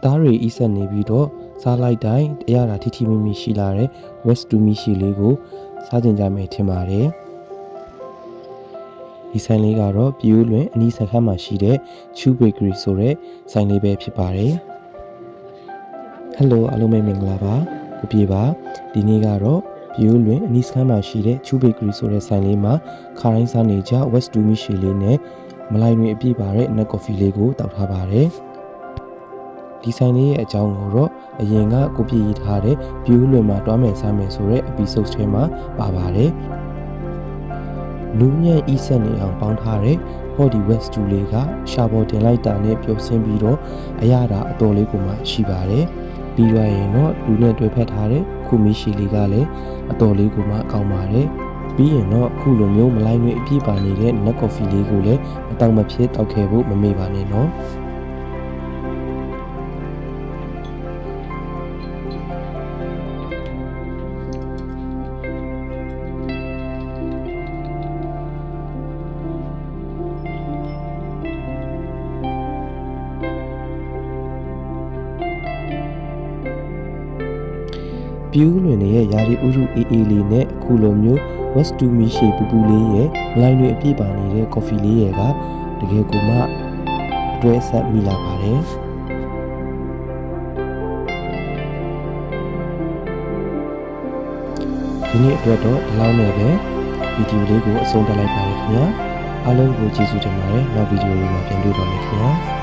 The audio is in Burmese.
သားတွေဤဆက်နေပြီးတော့စားလိုက်တိုင်းအရသာထိထိမိမိရှိလာတဲ့ West to Me ရှိလေးကိုစားကြင်ကြမယ်ထင်ပါတယ်ဒီဆိုင်လေးကတော့ပြည်ဦးလွင်အနီးစခန်းမှာရှိတဲ့ Chu Bakery ဆိုတဲ့ဆိုင်လေးပဲဖြစ်ပါတယ်ဟယ်လိုအားလုံးပဲမင်္ဂလာပါကိုပြေပါဒီနေ့ကတော့ပြည်ဦးလွင်အနီးစခန်းမှာရှိတဲ့ Chu Bakery ဆိုတဲ့ဆိုင်လေးမှာခါတိုင်းစားနေကြ West to Me ရှိလေးနဲ့မလိုက်တွေအပြည့်ပါတဲ့ nut coffee လေးကိုတောက်ထားပါတယ်ဒီဆိုင်လေးရဲ့အကြောင်းကိုတော့အရင်ကကိုပြည့်ရေးထားတဲ့ပြည်ဦးလွင်မှာတွားမယ်စားမယ်ဆိုတဲ့ episode ထဲမှာပါပါတယ်နူးညံ့ဤဆက်နေအောင်ပေါင်းထားတဲ့ Hottie West 2လေးကရှာပေါ်တင်လိုက်တာနဲ့ပြုတ်ဆင်းပြီးတော့အရသာအတော်လေးကိုမှရှိပါတယ်ပြီးရရင်တော့လူနဲ့တွေ့ဖက်ထားတဲ့ခုမီရှီလေးကလည်းအတော်လေးကိုမှကောင်းပါတယ်ပြီးရင်တော့အခုလိုမျိုးမလိုက်တွေအပြည့်ပါနေတဲ့ nut coffee လေးကိုလည်းမတောက်မဖြစ်တောက်ခဲ့ဖို့မမေ့ပါနဲ့နော်ပြူးလွင်ရဲ့ယာရီဥရုအေးအေးလေးနဲ့အခုလိုမျိုး West to Me ရှေပူပူလေးရဲ့မလိုက်တွေအပြည့်ပါနေတဲ့ coffee လေးရဲ့ကတကယ်ကိုမှအတွဲဆက်မိလာပါတယ်ဒီနေ့အတွက်တော့ဒီလောက်နဲ့ပဲဗီဒီယိုလေးကိုအဆုံးသတ်လိုက်ပါတယ်ခင်ဗျာအားလုံးကိုကျေးဇူးတင်ပါတယ်နောက်ဗီဒီယိုလေးမှာပြန်တွေ့ပါမယ်ခင်ဗျာ